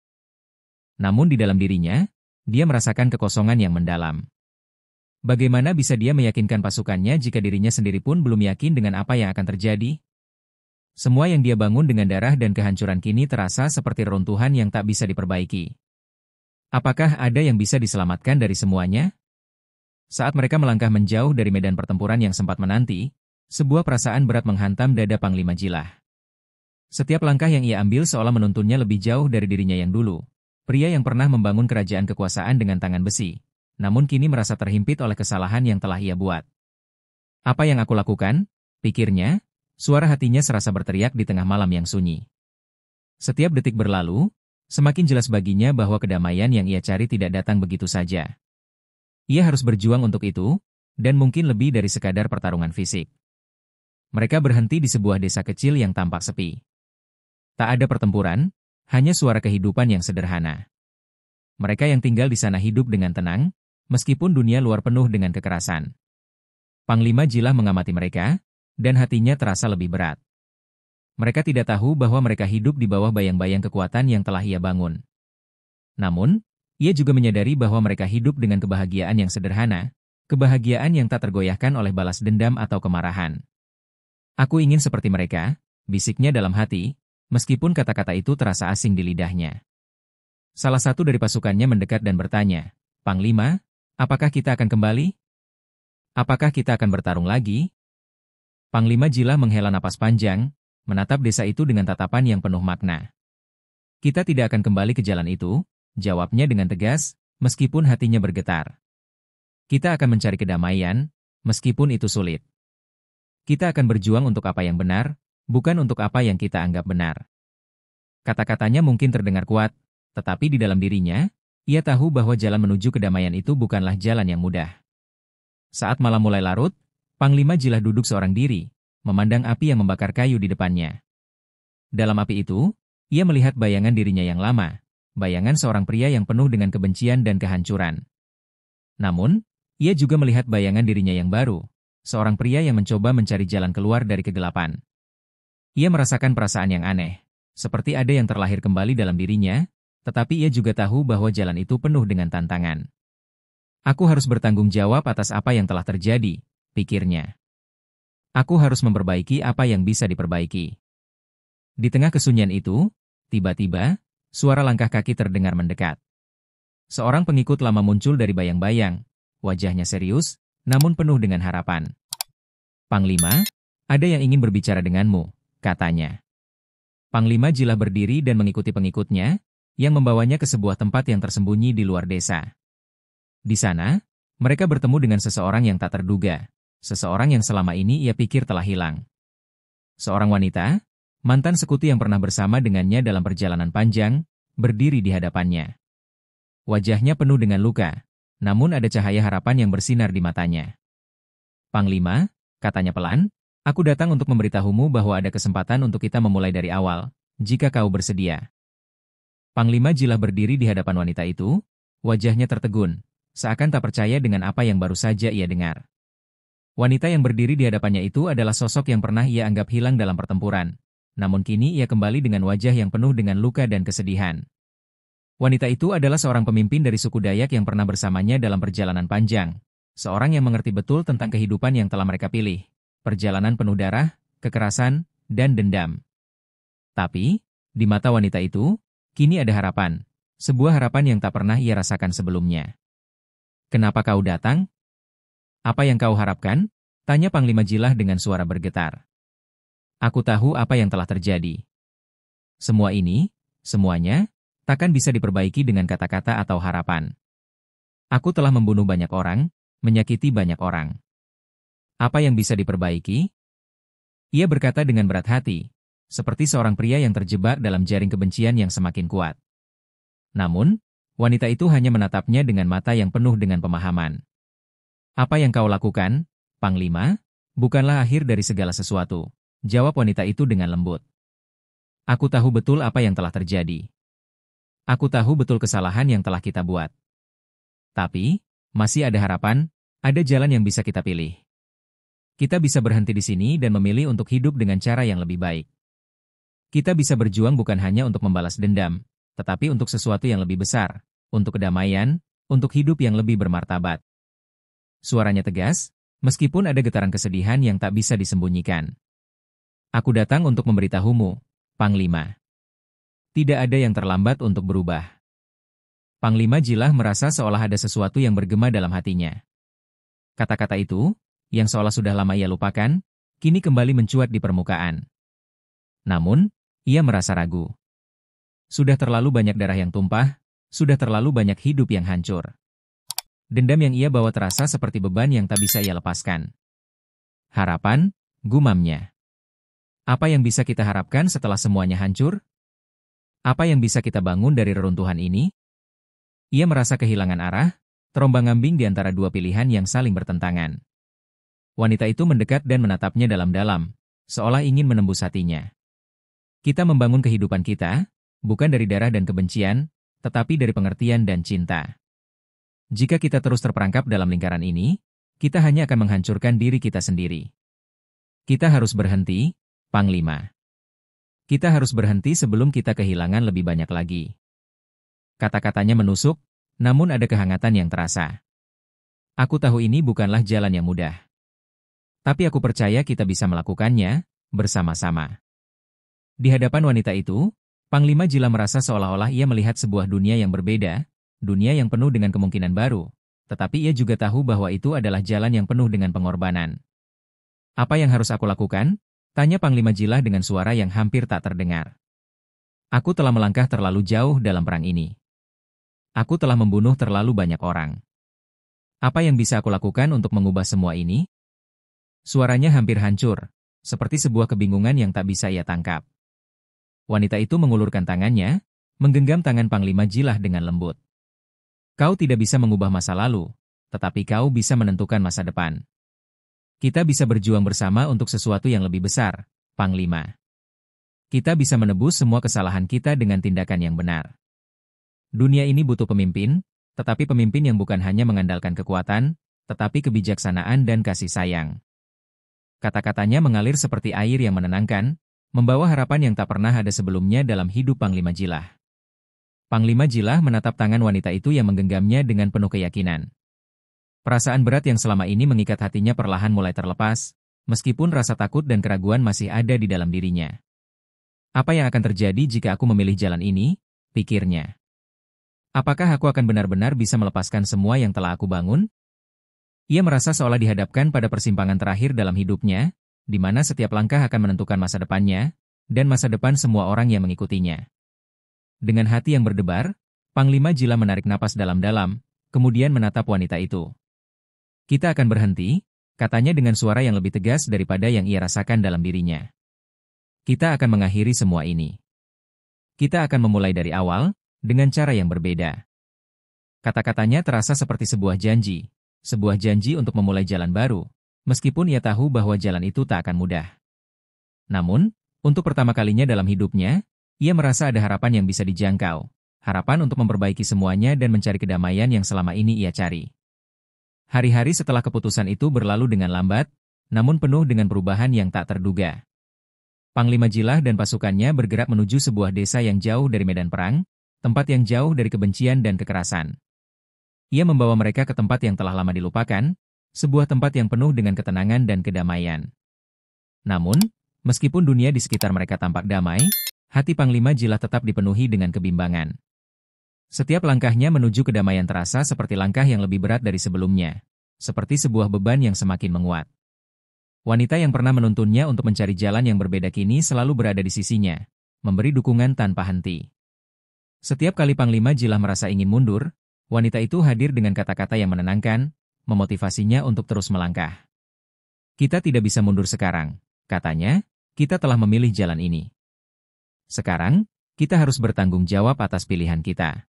Namun di dalam dirinya, dia merasakan kekosongan yang mendalam. Bagaimana bisa dia meyakinkan pasukannya jika dirinya sendiri pun belum yakin dengan apa yang akan terjadi? Semua yang dia bangun dengan darah dan kehancuran kini terasa seperti reruntuhan yang tak bisa diperbaiki. Apakah ada yang bisa diselamatkan dari semuanya? Saat mereka melangkah menjauh dari medan pertempuran yang sempat menanti, sebuah perasaan berat menghantam dada Panglima Jilah. Setiap langkah yang ia ambil seolah menuntunnya lebih jauh dari dirinya yang dulu. Pria yang pernah membangun kerajaan kekuasaan dengan tangan besi, namun kini merasa terhimpit oleh kesalahan yang telah ia buat. Apa yang aku lakukan? Pikirnya, suara hatinya serasa berteriak di tengah malam yang sunyi. Setiap detik berlalu, semakin jelas baginya bahwa kedamaian yang ia cari tidak datang begitu saja. Ia harus berjuang untuk itu, dan mungkin lebih dari sekadar pertarungan fisik. Mereka berhenti di sebuah desa kecil yang tampak sepi. Tak ada pertempuran, hanya suara kehidupan yang sederhana. Mereka yang tinggal di sana hidup dengan tenang, meskipun dunia luar penuh dengan kekerasan. Panglima Jilah mengamati mereka, dan hatinya terasa lebih berat. Mereka tidak tahu bahwa mereka hidup di bawah bayang-bayang kekuatan yang telah ia bangun. Namun, ia juga menyadari bahwa mereka hidup dengan kebahagiaan yang sederhana, kebahagiaan yang tak tergoyahkan oleh balas dendam atau kemarahan. Aku ingin seperti mereka, bisiknya dalam hati, meskipun kata-kata itu terasa asing di lidahnya. Salah satu dari pasukannya mendekat dan bertanya, Panglima, apakah kita akan kembali? Apakah kita akan bertarung lagi? Panglima Jilah menghela napas panjang, menatap desa itu dengan tatapan yang penuh makna. Kita tidak akan kembali ke jalan itu, jawabnya dengan tegas, meskipun hatinya bergetar. Kita akan mencari kedamaian, meskipun itu sulit. Kita akan berjuang untuk apa yang benar, bukan untuk apa yang kita anggap benar. Kata-katanya mungkin terdengar kuat, tetapi di dalam dirinya, ia tahu bahwa jalan menuju kedamaian itu bukanlah jalan yang mudah. Saat malam mulai larut, Panglima Jilah duduk seorang diri, memandang api yang membakar kayu di depannya. Dalam api itu, ia melihat bayangan dirinya yang lama, bayangan seorang pria yang penuh dengan kebencian dan kehancuran. Namun, ia juga melihat bayangan dirinya yang baru, seorang pria yang mencoba mencari jalan keluar dari kegelapan. Ia merasakan perasaan yang aneh, seperti ada yang terlahir kembali dalam dirinya, tetapi ia juga tahu bahwa jalan itu penuh dengan tantangan. Aku harus bertanggung jawab atas apa yang telah terjadi, pikirnya. Aku harus memperbaiki apa yang bisa diperbaiki. Di tengah kesunyian itu, tiba-tiba, suara langkah kaki terdengar mendekat. Seorang pengikut lama muncul dari bayang-bayang, wajahnya serius, namun penuh dengan harapan. Panglima, ada yang ingin berbicara denganmu, katanya. Panglima Jilah berdiri dan mengikuti pengikutnya, yang membawanya ke sebuah tempat yang tersembunyi di luar desa. Di sana, mereka bertemu dengan seseorang yang tak terduga, seseorang yang selama ini ia pikir telah hilang. Seorang wanita, mantan sekutu yang pernah bersama dengannya dalam perjalanan panjang, berdiri di hadapannya. Wajahnya penuh dengan luka, namun ada cahaya harapan yang bersinar di matanya. Panglima, katanya pelan, aku datang untuk memberitahumu bahwa ada kesempatan untuk kita memulai dari awal, jika kau bersedia. Panglima Jilah berdiri di hadapan wanita itu, wajahnya tertegun, seakan tak percaya dengan apa yang baru saja ia dengar. Wanita yang berdiri di hadapannya itu adalah sosok yang pernah ia anggap hilang dalam pertempuran, namun kini ia kembali dengan wajah yang penuh dengan luka dan kesedihan. Wanita itu adalah seorang pemimpin dari suku Dayak yang pernah bersamanya dalam perjalanan panjang, seorang yang mengerti betul tentang kehidupan yang telah mereka pilih. Perjalanan penuh darah, kekerasan, dan dendam. Tapi, di mata wanita itu, kini ada harapan. Sebuah harapan yang tak pernah ia rasakan sebelumnya. Kenapa kau datang? Apa yang kau harapkan? Tanya Panglima Jilah dengan suara bergetar. Aku tahu apa yang telah terjadi. Semua ini, semuanya, takkan bisa diperbaiki dengan kata-kata atau harapan. Aku telah membunuh banyak orang, menyakiti banyak orang. Apa yang bisa diperbaiki? Ia berkata dengan berat hati, seperti seorang pria yang terjebak dalam jaring kebencian yang semakin kuat. Namun, wanita itu hanya menatapnya dengan mata yang penuh dengan pemahaman. Apa yang kau lakukan, Panglima, bukanlah akhir dari segala sesuatu, jawab wanita itu dengan lembut. Aku tahu betul apa yang telah terjadi. Aku tahu betul kesalahan yang telah kita buat. Tapi, masih ada harapan, ada jalan yang bisa kita pilih. Kita bisa berhenti di sini dan memilih untuk hidup dengan cara yang lebih baik. Kita bisa berjuang bukan hanya untuk membalas dendam, tetapi untuk sesuatu yang lebih besar, untuk kedamaian, untuk hidup yang lebih bermartabat. Suaranya tegas, meskipun ada getaran kesedihan yang tak bisa disembunyikan. Aku datang untuk memberitahumu, Panglima. Tidak ada yang terlambat untuk berubah. Panglima Jilah merasa seolah ada sesuatu yang bergema dalam hatinya. Kata-kata itu, yang seolah sudah lama ia lupakan, kini kembali mencuat di permukaan. Namun, ia merasa ragu. Sudah terlalu banyak darah yang tumpah, sudah terlalu banyak hidup yang hancur. Dendam yang ia bawa terasa seperti beban yang tak bisa ia lepaskan. Harapan, gumamnya. Apa yang bisa kita harapkan setelah semuanya hancur? Apa yang bisa kita bangun dari reruntuhan ini? Ia merasa kehilangan arah, terombang-ambing di antara dua pilihan yang saling bertentangan. Wanita itu mendekat dan menatapnya dalam-dalam, seolah ingin menembus hatinya. Kita membangun kehidupan kita, bukan dari darah dan kebencian, tetapi dari pengertian dan cinta. Jika kita terus terperangkap dalam lingkaran ini, kita hanya akan menghancurkan diri kita sendiri. Kita harus berhenti, Panglima. Kita harus berhenti sebelum kita kehilangan lebih banyak lagi. Kata-katanya menusuk, namun ada kehangatan yang terasa. Aku tahu ini bukanlah jalan yang mudah. Tapi aku percaya kita bisa melakukannya, bersama-sama. Di hadapan wanita itu, Panglima Jilah merasa seolah-olah ia melihat sebuah dunia yang berbeda, dunia yang penuh dengan kemungkinan baru, tetapi ia juga tahu bahwa itu adalah jalan yang penuh dengan pengorbanan. Apa yang harus aku lakukan? Tanya Panglima Jilah dengan suara yang hampir tak terdengar. Aku telah melangkah terlalu jauh dalam perang ini. Aku telah membunuh terlalu banyak orang. Apa yang bisa aku lakukan untuk mengubah semua ini? Suaranya hampir hancur, seperti sebuah kebingungan yang tak bisa ia tangkap. Wanita itu mengulurkan tangannya, menggenggam tangan Panglima Jilah dengan lembut. Kau tidak bisa mengubah masa lalu, tetapi kau bisa menentukan masa depan. Kita bisa berjuang bersama untuk sesuatu yang lebih besar, Panglima. Kita bisa menebus semua kesalahan kita dengan tindakan yang benar. Dunia ini butuh pemimpin, tetapi pemimpin yang bukan hanya mengandalkan kekuatan, tetapi kebijaksanaan dan kasih sayang. Kata-katanya mengalir seperti air yang menenangkan, membawa harapan yang tak pernah ada sebelumnya dalam hidup Panglima Jilah. Panglima Jilah menatap tangan wanita itu yang menggenggamnya dengan penuh keyakinan. Perasaan berat yang selama ini mengikat hatinya perlahan mulai terlepas, meskipun rasa takut dan keraguan masih ada di dalam dirinya. Apa yang akan terjadi jika aku memilih jalan ini? Pikirnya. Apakah aku akan benar-benar bisa melepaskan semua yang telah aku bangun? Ia merasa seolah dihadapkan pada persimpangan terakhir dalam hidupnya, di mana setiap langkah akan menentukan masa depannya, dan masa depan semua orang yang mengikutinya. Dengan hati yang berdebar, Panglima Jila menarik napas dalam-dalam, kemudian menatap wanita itu. "Kita akan berhenti," katanya dengan suara yang lebih tegas daripada yang ia rasakan dalam dirinya. "Kita akan mengakhiri semua ini. Kita akan memulai dari awal, dengan cara yang berbeda." Kata-katanya terasa seperti sebuah janji untuk memulai jalan baru, meskipun ia tahu bahwa jalan itu tak akan mudah. Namun, untuk pertama kalinya dalam hidupnya, ia merasa ada harapan yang bisa dijangkau, harapan untuk memperbaiki semuanya dan mencari kedamaian yang selama ini ia cari. Hari-hari setelah keputusan itu berlalu dengan lambat, namun penuh dengan perubahan yang tak terduga. Panglima Jilah dan pasukannya bergerak menuju sebuah desa yang jauh dari medan perang, tempat yang jauh dari kebencian dan kekerasan. Ia membawa mereka ke tempat yang telah lama dilupakan, sebuah tempat yang penuh dengan ketenangan dan kedamaian. Namun, meskipun dunia di sekitar mereka tampak damai, hati Panglima Jilah tetap dipenuhi dengan kebimbangan. Setiap langkahnya menuju kedamaian terasa seperti langkah yang lebih berat dari sebelumnya, seperti sebuah beban yang semakin menguat. Wanita yang pernah menuntunnya untuk mencari jalan yang berbeda kini selalu berada di sisinya, memberi dukungan tanpa henti. Setiap kali Panglima Jilah merasa ingin mundur, wanita itu hadir dengan kata-kata yang menenangkan, memotivasinya untuk terus melangkah. "Kita tidak bisa mundur sekarang," katanya, "kita telah memilih jalan ini. Sekarang, kita harus bertanggung jawab atas pilihan kita."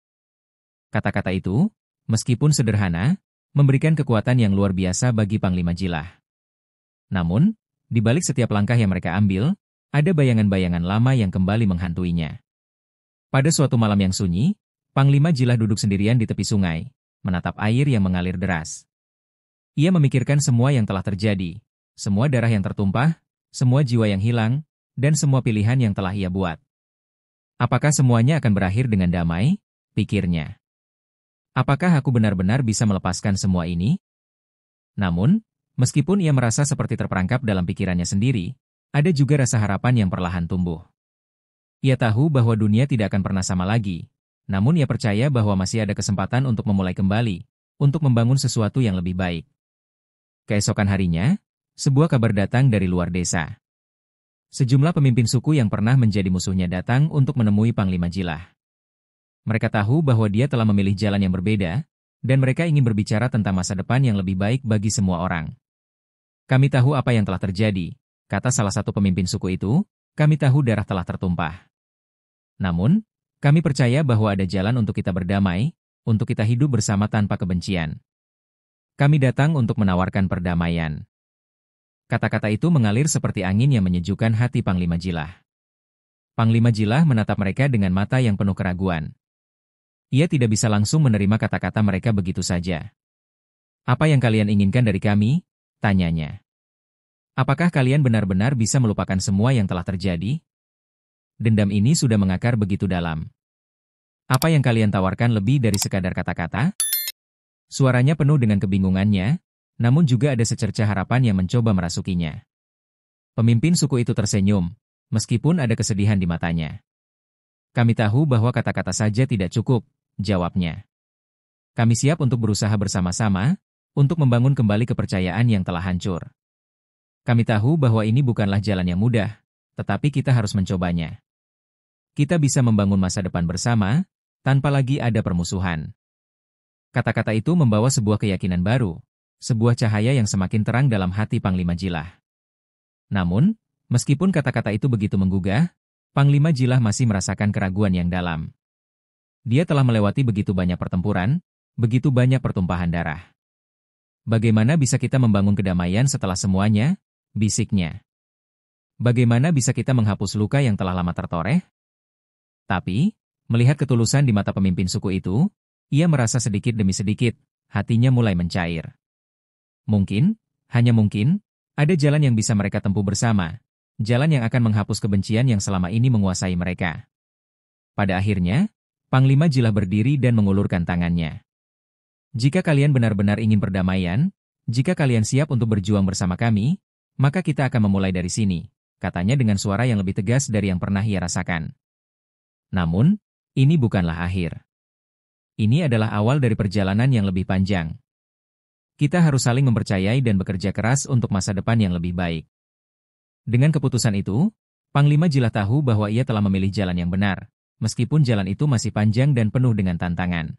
Kata-kata itu, meskipun sederhana, memberikan kekuatan yang luar biasa bagi Panglima Jilah. Namun, di balik setiap langkah yang mereka ambil, ada bayangan-bayangan lama yang kembali menghantuinya. Pada suatu malam yang sunyi, Panglima Jilah duduk sendirian di tepi sungai, menatap air yang mengalir deras. Ia memikirkan semua yang telah terjadi, semua darah yang tertumpah, semua jiwa yang hilang, dan semua pilihan yang telah ia buat. Apakah semuanya akan berakhir dengan damai? Pikirnya. Apakah aku benar-benar bisa melepaskan semua ini? Namun, meskipun ia merasa seperti terperangkap dalam pikirannya sendiri, ada juga rasa harapan yang perlahan tumbuh. Ia tahu bahwa dunia tidak akan pernah sama lagi, namun ia percaya bahwa masih ada kesempatan untuk memulai kembali, untuk membangun sesuatu yang lebih baik. Keesokan harinya, sebuah kabar datang dari luar desa. Sejumlah pemimpin suku yang pernah menjadi musuhnya datang untuk menemui Panglima Jilah. Mereka tahu bahwa dia telah memilih jalan yang berbeda, dan mereka ingin berbicara tentang masa depan yang lebih baik bagi semua orang. "Kami tahu apa yang telah terjadi," kata salah satu pemimpin suku itu, "kami tahu darah telah tertumpah. Namun, kami percaya bahwa ada jalan untuk kita berdamai, untuk kita hidup bersama tanpa kebencian. Kami datang untuk menawarkan perdamaian." Kata-kata itu mengalir seperti angin yang menyejukkan hati Panglima Jilah. Panglima Jilah menatap mereka dengan mata yang penuh keraguan. Ia tidak bisa langsung menerima kata-kata mereka begitu saja. "Apa yang kalian inginkan dari kami?" tanyanya. "Apakah kalian benar-benar bisa melupakan semua yang telah terjadi? Dendam ini sudah mengakar begitu dalam. Apa yang kalian tawarkan lebih dari sekadar kata-kata?" Suaranya penuh dengan kebingungannya, namun juga ada secercah harapan yang mencoba merasukinya. Pemimpin suku itu tersenyum, meskipun ada kesedihan di matanya. "Kami tahu bahwa kata-kata saja tidak cukup," jawabnya. "Kami siap untuk berusaha bersama-sama, untuk membangun kembali kepercayaan yang telah hancur. Kami tahu bahwa ini bukanlah jalan yang mudah, tetapi kita harus mencobanya. Kita bisa membangun masa depan bersama, tanpa lagi ada permusuhan." Kata-kata itu membawa sebuah keyakinan baru, sebuah cahaya yang semakin terang dalam hati Panglima Jilah. Namun, meskipun kata-kata itu begitu menggugah, Panglima Jilah masih merasakan keraguan yang dalam. Dia telah melewati begitu banyak pertempuran, begitu banyak pertumpahan darah. "Bagaimana bisa kita membangun kedamaian setelah semuanya?" bisiknya. "Bagaimana bisa kita menghapus luka yang telah lama tertoreh?" Tapi, melihat ketulusan di mata pemimpin suku itu, ia merasa sedikit demi sedikit, hatinya mulai mencair. Mungkin, hanya mungkin, ada jalan yang bisa mereka tempuh bersama, jalan yang akan menghapus kebencian yang selama ini menguasai mereka. Pada akhirnya, Panglima Jilah berdiri dan mengulurkan tangannya. "Jika kalian benar-benar ingin perdamaian, jika kalian siap untuk berjuang bersama kami, maka kita akan memulai dari sini," katanya dengan suara yang lebih tegas dari yang pernah ia rasakan. Namun, ini bukanlah akhir. Ini adalah awal dari perjalanan yang lebih panjang. Kita harus saling mempercayai dan bekerja keras untuk masa depan yang lebih baik. Dengan keputusan itu, Panglima Jila tahu bahwa ia telah memilih jalan yang benar, meskipun jalan itu masih panjang dan penuh dengan tantangan.